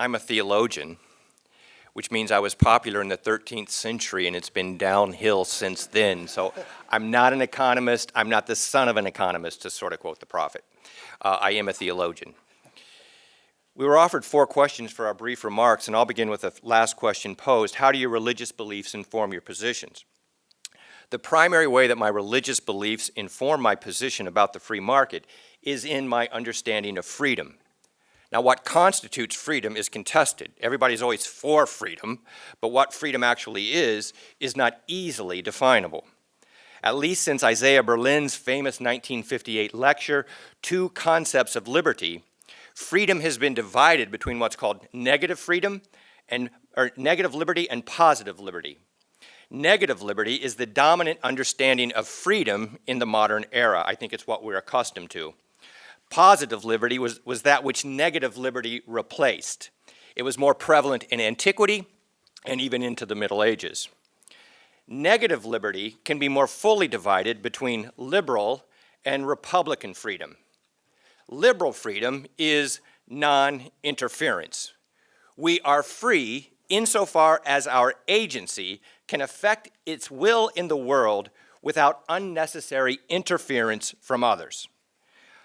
I'm a theologian, which means I was popular in the 13th century and it's been downhill since then. So I'm not an economist. I'm not the son of an economist, to sort of quote the prophet. I am a theologian. We were offered 4 questions for our brief remarks, and I'll begin with the last question posed. How do your religious beliefs inform your positions? The primary way that my religious beliefs inform my position about the free market is in my understanding of freedom. Now, what constitutes freedom is contested. Everybody's always for freedom, but what freedom actually is not easily definable. At least since Isaiah Berlin's famous 1958 lecture, Two Concepts of Liberty, freedom has been divided between what's called negative freedom or negative liberty and positive liberty. Negative liberty is the dominant understanding of freedom in the modern era. I think it's what we're accustomed to. Positive liberty was that which negative liberty replaced. It was more prevalent in antiquity and even into the Middle Ages. Negative liberty can be more fully divided between liberal and republican freedom. Liberal freedom is non-interference. We are free insofar as our agency can affect its will in the world without unnecessary interference from others.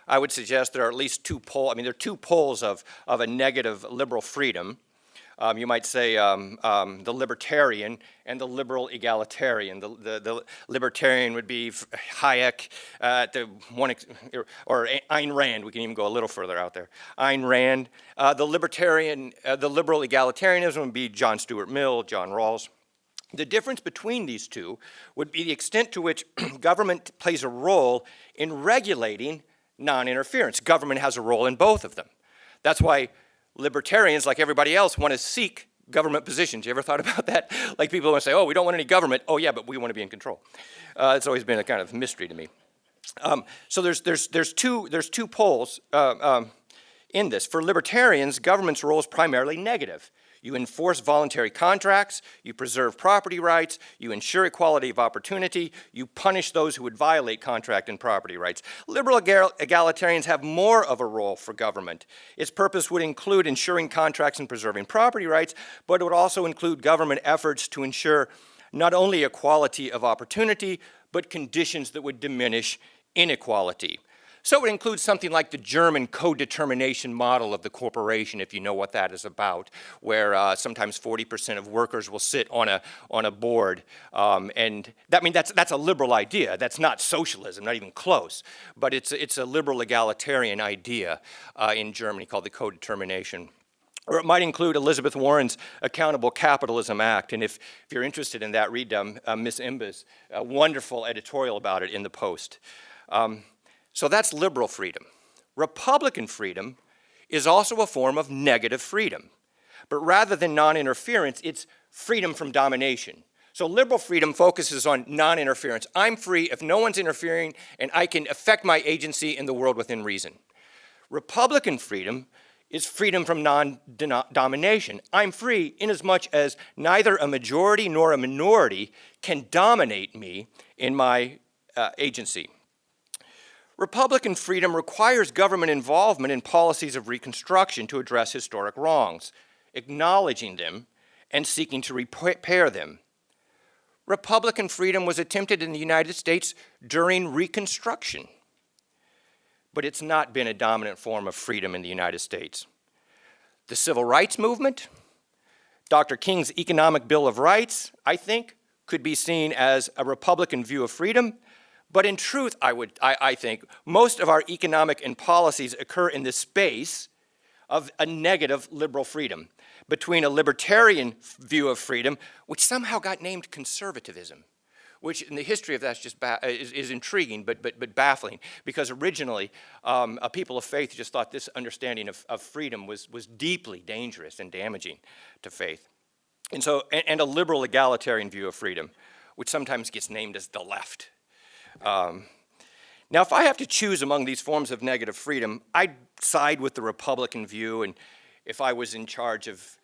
I would suggest there are at least 2 poles. I mean, there are 2 poles of a negative liberal freedom. You might say the libertarian and the liberal egalitarian. The libertarian would be Hayek, or Ayn Rand. We can even go a little further out there. Ayn Rand. The liberal egalitarianism would be John Stuart Mill, John Rawls. The difference between these two would be the extent to which government plays a role in regulating non-interference. Government has a role in both of them. That's why libertarians, like everybody else, want to seek government positions. You ever thought about that? Like people want to say, oh, we don't want any government. Oh, yeah, but we want to be in control. It's always been a kind of mystery to me. So there's two poles in this. For libertarians, government's role is primarily negative. You enforce voluntary contracts, you preserve property rights, you ensure equality of opportunity, you punish those who would violate contract and property rights. Liberal egalitarians have more of a role for government. Its purpose would include ensuring contracts and preserving property rights, but it would also include government efforts to ensure not only equality of opportunity, but conditions that would diminish inequality. So it would include something like the German co-determination model of the corporation, if you know what that is about, where sometimes 40% of workers will sit on a board. And that's a liberal idea. That's not socialism, not even close. But it's a liberal egalitarian idea in Germany called the co-determination. Or it might include Elizabeth Warren's Accountable Capitalism Act. And if you're interested in that, read Miss Imba's wonderful editorial about it in the Post. So that's liberal freedom. Republican freedom is also a form of negative freedom. But rather than non-interference, it's freedom from domination. So liberal freedom focuses on non-interference. I'm free if no one's interfering, and I can affect my agency in the world within reason. Republican freedom is freedom from non-domination. I'm free inasmuch as neither a majority nor a minority can dominate me in my agency. Republican freedom requires government involvement in policies of reconstruction to address historic wrongs, acknowledging them and seeking to repair them. Republican freedom was attempted in the United States during Reconstruction, but it's not been a dominant form of freedom in the United States. The Civil Rights Movement, Dr. King's Economic Bill of Rights, I think, could be seen as a Republican view of freedom. But in truth, I think, most of our economic and policies occur in the space of a negative liberal freedom, between a libertarian view of freedom, which somehow got named conservatism, which in the history of that is intriguing but baffling, because originally a people of faith just thought this understanding of freedom was deeply dangerous and damaging to faith. And a liberal egalitarian view of freedom, which sometimes gets named as the left. Now, if I have to choose among these forms of negative freedom, I'd side with the Republican view, and if I was in charge of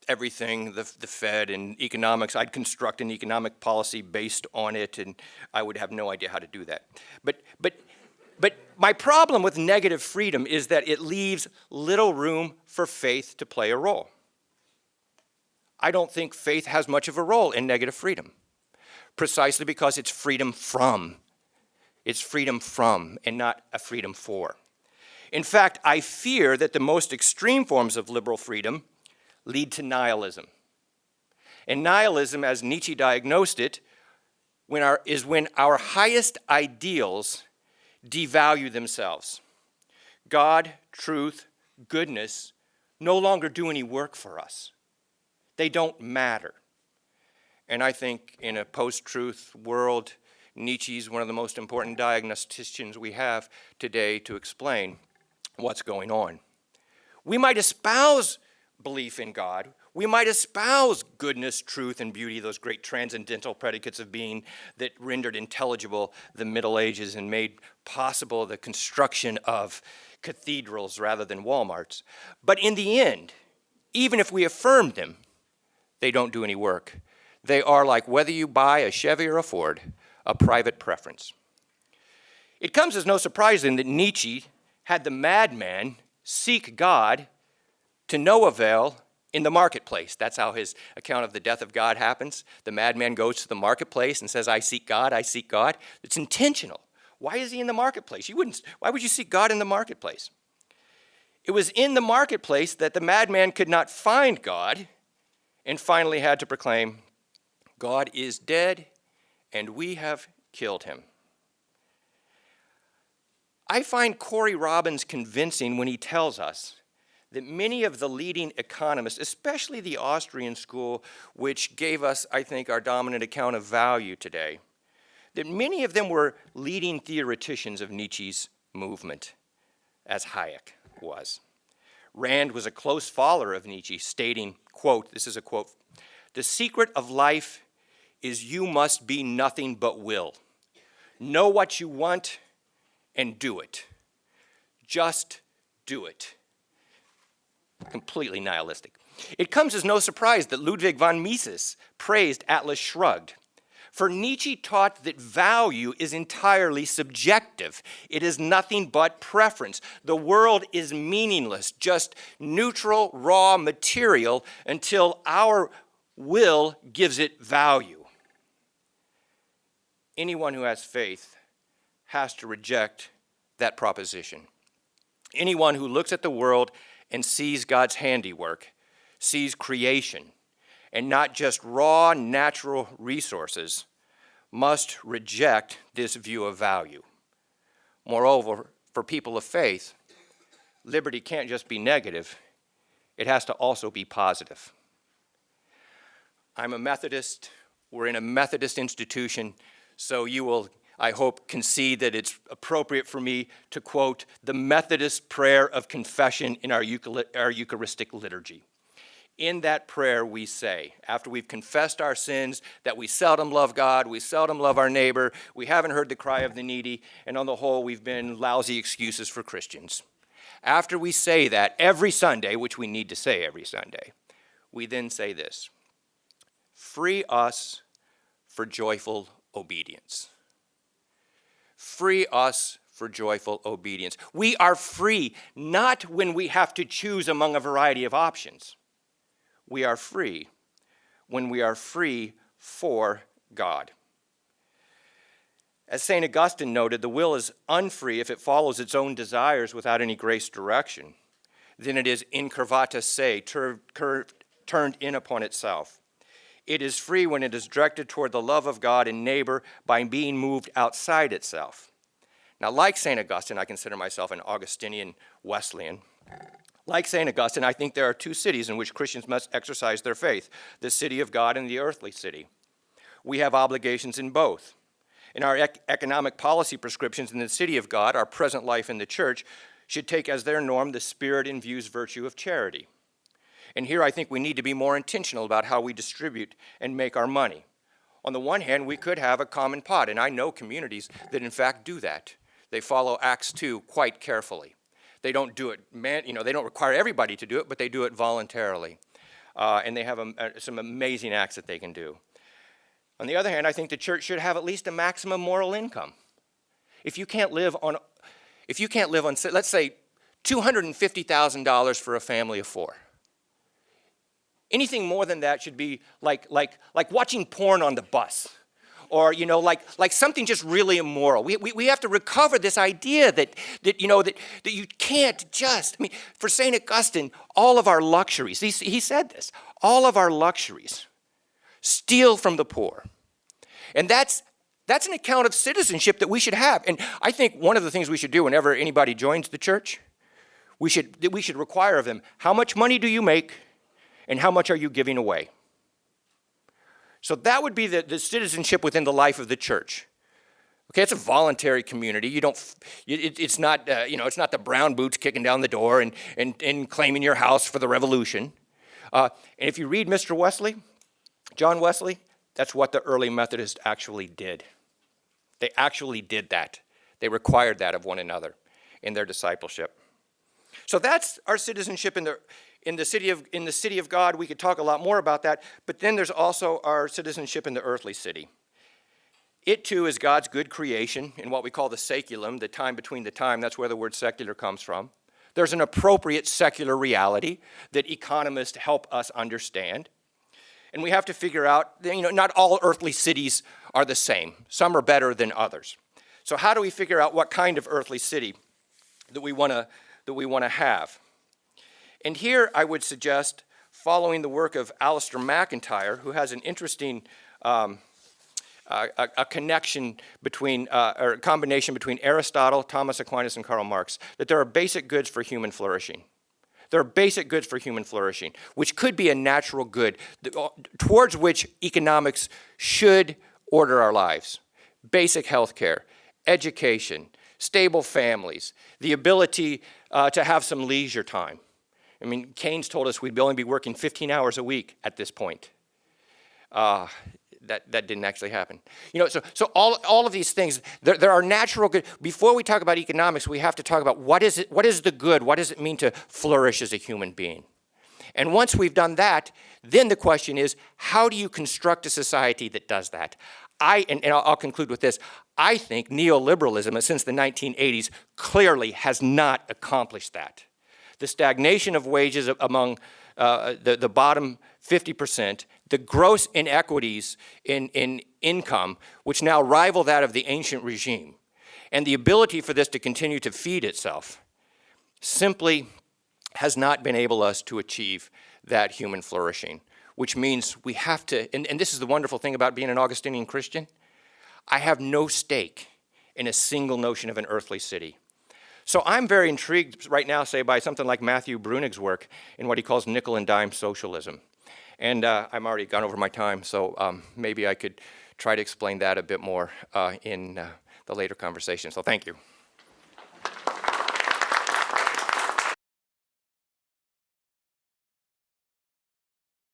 everything, the Fed and economics, I'd construct an economic policy based on it, and I would have no idea how to do that. But But my problem with negative freedom is that it leaves little room for faith to play a role. I don't think faith has much of a role in negative freedom, precisely because it's freedom from. It's freedom from and not a freedom for. In fact, I fear that the most extreme forms of liberal freedom lead to nihilism. And nihilism, as Nietzsche diagnosed it, is when our highest ideals devalue themselves. God, truth, goodness no longer do any work for us. They don't matter. And I think in a post-truth world, Nietzsche's one of the most important diagnosticians we have today to explain what's going on. We might espouse belief in God. We might espouse goodness, truth, and beauty, those great transcendental predicates of being that rendered intelligible the Middle Ages and made possible the construction of cathedrals rather than Walmarts. But in the end, even if we affirm them, they don't do any work. They are like whether you buy a Chevy or a Ford, a private preference. It comes as no surprise then that Nietzsche had the madman seek God to no avail in the marketplace. That's how his account of the death of God happens. The madman goes to the marketplace and says, I seek God, I seek God. It's intentional. Why is he in the marketplace? Why would you seek God in the marketplace? It was in the marketplace that the madman could not find God and finally had to proclaim, God is dead and we have killed him. I find Corey Robins convincing when he tells us that many of the leading economists, especially the Austrian school, which gave us, I think, our dominant account of value today, that many of them were leading theoreticians of Nietzsche's movement, as Hayek was. Rand was a close follower of Nietzsche, stating, quote, this is a quote, "The secret of life is you must be nothing but will. Know what you want and do it. Just do it." Completely nihilistic. It comes as no surprise that Ludwig von Mises praised Atlas Shrugged. For Nietzsche taught that value is entirely subjective. It is nothing but preference. The world is meaningless, just neutral, raw material until our will gives it value. Anyone who has faith has to reject that proposition. Anyone who looks at the world and sees God's handiwork, sees creation, and not just raw natural resources, must reject this view of value. Moreover, for people of faith, liberty can't just be negative, it has to also be positive. I'm a Methodist, we're in a Methodist institution, so you will, I hope, concede that it's appropriate for me to quote the Methodist prayer of confession in our Eucharistic liturgy. In that prayer we say, after we've confessed our sins, that we seldom love God, we seldom love our neighbor, we haven't heard the cry of the needy, and on the whole we've been lousy excuses for Christians. After we say that every Sunday, which we need to say every Sunday, we then say this: free us for joyful obedience. Free us for joyful obedience. We are free not when we have to choose among a variety of options. We are free when we are free for God. As St. Augustine noted, the will is unfree if it follows its own desires without any grace direction. Then it is incurvata se, turned in upon itself. It is free when it is directed toward the love of God and neighbor by being moved outside itself. Now, like St. Augustine, I consider myself an Augustinian Wesleyan. Like St. Augustine, I think there are two cities in which Christians must exercise their faith, the city of God and the earthly city. We have obligations in both. In our economic policy prescriptions in the city of God, our present life in the church should take as their norm the spirit infused virtue of charity. And here I think we need to be more intentional about how we distribute and make our money. On the one hand, we could have a common pot, and I know communities that in fact do that. They follow Acts 2 quite carefully. They don't do it, they don't require everybody to do it, but they do it voluntarily. And they have some amazing acts that they can do. On the other hand, I think the church should have at least a maximum moral income. If you can't live on if you can't live on, let's say, $250,000 for a family of 4. Anything more than that should be like watching porn on the bus, or like something just really immoral. We have to recover this idea that you can't just. I mean, for St. Augustine, all of our luxuries. He said this. All of our luxuries steal from the poor, and that's an account of citizenship that we should have. And I think one of the things we should do whenever anybody joins the church, we should require of them, how much money do you make? And how much are you giving away? So that would be the citizenship within the life of the church. Okay, it's a voluntary community. It's not it's not the brown boots kicking down the door and claiming your house for the revolution. And if you read Mr. Wesley, John Wesley, that's what the early Methodists actually did. They actually did that. They required that of one another in their discipleship. So that's our citizenship in the city of God. We could talk a lot more about that, but then there's also our citizenship in the earthly city. It too is God's good creation in what we call the saeculum, the time between the time. That's where the word secular comes from. There's an appropriate secular reality that economists help us understand. And we have to figure out, not all earthly cities are the same. Some are better than others. So how do we figure out what kind of earthly city that we want to have? And here I would suggest following the work of Alistair McIntyre, who has an interesting a connection between, or a combination between Aristotle, Thomas Aquinas, and Karl Marx, that there are basic goods for human flourishing. There are basic goods for human flourishing, which could be a natural good towards which economics should order our lives. Basic health care, education, stable families, the ability to have some leisure time. I mean, Keynes told us we'd only be working 15 hours a week at this point. That didn't actually happen. So all of these things, there are natural good. Before we talk about economics, we have to talk about what is the good? What does it mean to flourish as a human being? And once we've done that, then the question is, how do you construct a society that does that? I'll conclude with this. I think neoliberalism, since the 1980s, clearly has not accomplished that. The stagnation of wages among the bottom 50%, the gross inequities in income, which now rival that of the ancient regime, and the ability for this to continue to feed itself, simply has not been able to achieve that human flourishing, which means we have to, and this is the wonderful thing about being an Augustinian Christian, I have no stake in a single notion of an earthly city. So I'm very intrigued right now, say, by something like Matthew Brunig's work in what he calls nickel and dime socialism. And I'm already gone over my time, so maybe I could try to explain that a bit more in the later conversation. So thank you.